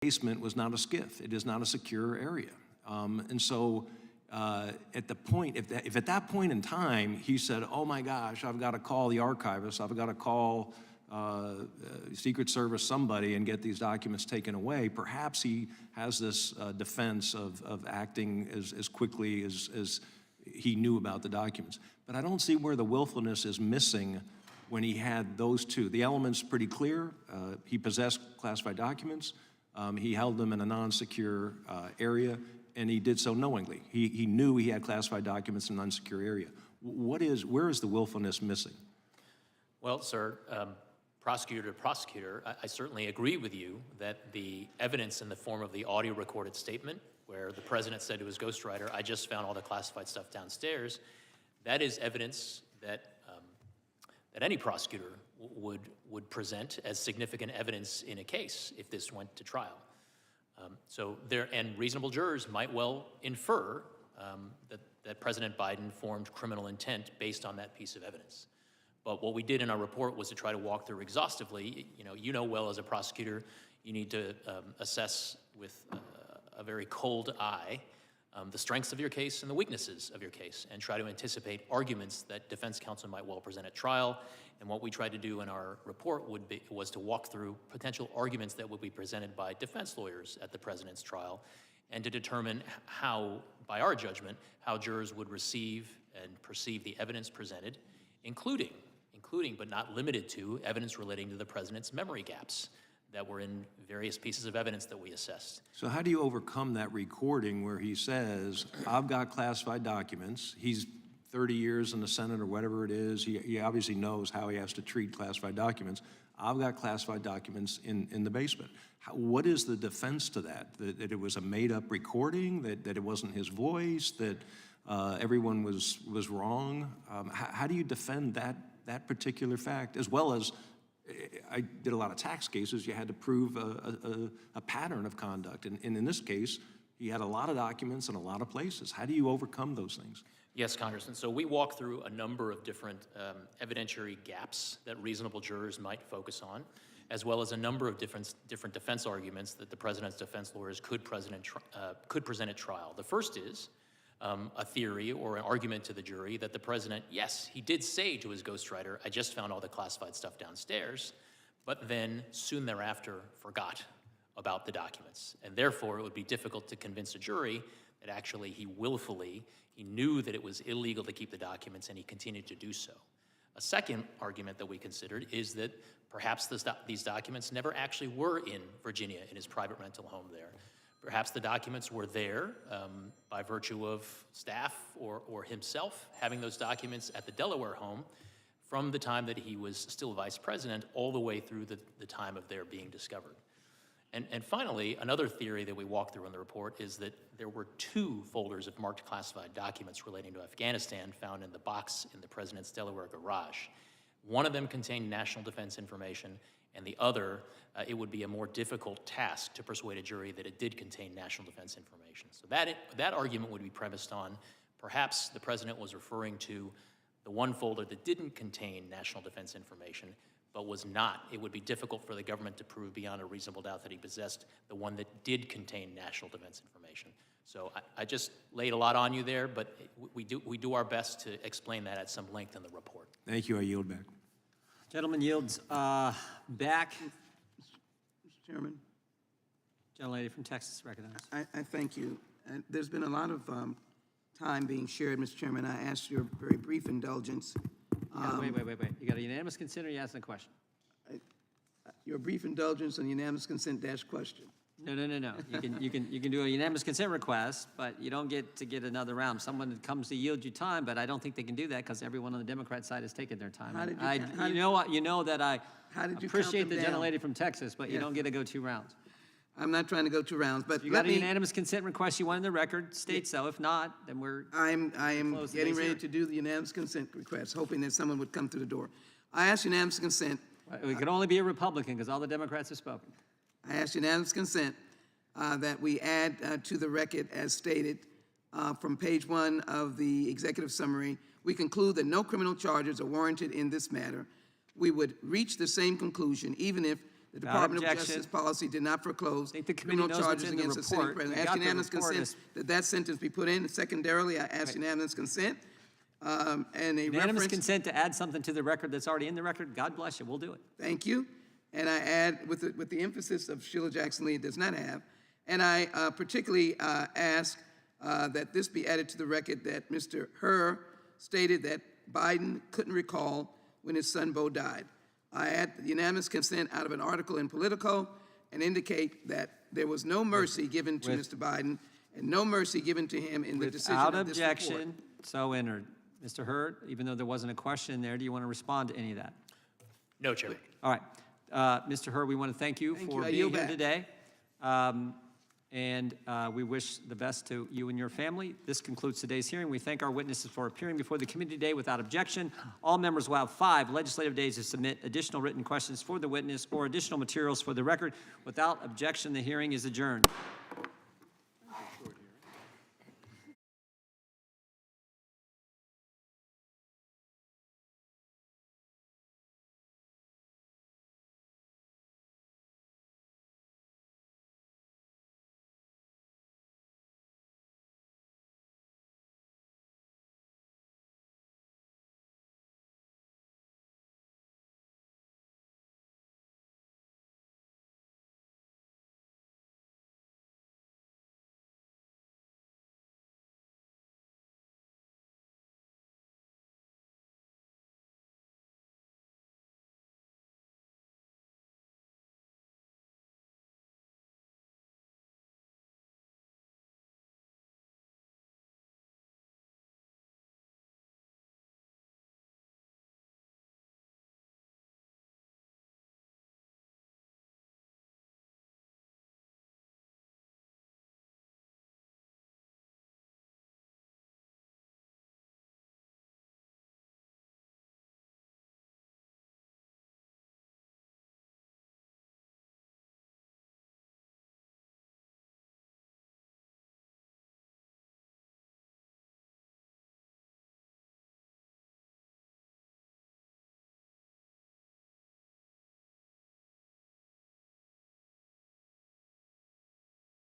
basement was not a SCIF. It is not a secure area. And so at the point, if at that point in time he said, oh my gosh, I've got to call the archivist, I've got to call Secret Service somebody and get these documents taken away, perhaps he has this defense of acting as quickly as he knew about the documents. But I don't see where the willfulness is missing when he had those two. The element's pretty clear. He possessed classified documents. He held them in a non-secure area, and he did so knowingly. He knew he had classified documents in an unsecure area. Where is the willfulness missing? Well, sir, prosecutor to prosecutor, I certainly agree with you that the evidence in the form of the audio recorded statement where the president said to his ghostwriter, I just found all the classified stuff downstairs, that is evidence that that any prosecutor would present as significant evidence in a case if this went to trial. And reasonable jurors might well infer that President Biden formed criminal intent based on that piece of evidence. But what we did in our report was to try to walk through exhaustively. You know well as a prosecutor, you need to assess with a very cold eye the strengths of your case and the weaknesses of your case, and try to anticipate arguments that defense counsel might well present at trial. And what we tried to do in our report was to walk through potential arguments that would be presented by defense lawyers at the president's trial, and to determine how, by our judgment, how jurors would receive and perceive the evidence presented, including but not limited to evidence relating to the president's memory gaps that were in various pieces of evidence that we assessed. So how do you overcome that recording where he says, I've got classified documents? He's 30 years in the Senate or whatever it is. He obviously knows how he has to treat classified documents. I've got classified documents in the basement. What is the defense to that? That it was a made-up recording, that it wasn't his voice, that everyone was wrong? How do you defend that particular fact, as well as, I did a lot of tax cases, you had to prove a pattern of conduct. And in this case, he had a lot of documents in a lot of places. How do you overcome those things? Yes, Congressman. So we walk through a number of different evidentiary gaps that reasonable jurors might focus on, as well as a number of different defense arguments that the president's defense lawyers could present at trial. The first is a theory or an argument to the jury that the president, yes, he did say to his ghostwriter, I just found all the classified stuff downstairs, but then soon thereafter forgot about the documents. And therefore, it would be difficult to convince a jury that actually he knew that it was illegal to keep the documents, and he continued to do so. A second argument that we considered is that perhaps these documents never actually were in Virginia in his private rental home there. Perhaps the documents were there by virtue of staff or himself having those documents at the Delaware home from the time that he was still vice president all the way through the time of their being discovered. And finally, another theory that we walk through in the report is that there were 2 folders of marked classified documents relating to Afghanistan found in the box in the president's Delaware garage. One of them contained national defense information, and the other, it would be a more difficult task to persuade a jury that it did contain national defense information. So that argument would be premised on perhaps the president was referring to the one folder that didn't contain national defense information, but was not. It would be difficult for the government to prove beyond a reasonable doubt that he possessed the one that did contain national defense information. So I just laid a lot on you there, but we do our best to explain that at some length in the report. Thank you. I yield back. Gentleman yields back. Mr. Chairman. Gentlelady from Texas recognized. I thank you. And there's been a lot of time being shared, Mr. Chairman. I asked your very brief indulgence. Wait. You got a unanimous consent, or you asking a question? Your brief indulgence and unanimous consent dash question. No. You can do a unanimous consent request, but you don't get to get another round. Someone comes to yield you time, but I don't think they can do that because everyone on the Democrat side has taken their time. You know that I appreciate the gentlelady from Texas, but you don't get to go 2 rounds. I'm not trying to go 2 rounds, but you got a unanimous consent request you want in the record, state so. If not, then I am getting ready to do the unanimous consent request, hoping that someone would come through the door. I ask unanimous consent. It can only be a Republican because all the Democrats have spoken. I ask unanimous consent that we add to the record as stated from page 1 of the executive summary. We conclude that no criminal charges are warranted in this matter. We would reach the same conclusion even if The Department of objection. Justice policy did not foreclose think the committee criminal knows what's charges in the against the sitting report. president. We I got ask the unanimous report. consent that that sentence be put in. Secondarily, I ask unanimous consent, and a Unanimous reference. consent to add something to the record that's already in the record, God bless you, we'll do it. Thank you. And I add, with the emphasis of Sheila Jackson Lee, it does not have. And I particularly ask that this be added to the record that Mr. Hur stated that Biden couldn't recall when his son Beau died. I add unanimous consent out of an article in Politico and indicate that there was no mercy given to Mr. Biden and no mercy given to him in the decision Without of this report. objection, so entered. Mr. Hur, even though there wasn't a question in there, do you want to respond to any of that? No, Chairman. All right. Mr. Hur, we want to thank you Thank for you. I being yield here back. today. And we wish the best to you and your family. This concludes today's hearing. We thank our witnesses for appearing before the committee today without objection. All members will have 5 legislative days to submit additional written questions for the witness or additional materials for the record. Without objection, the hearing is adjourned.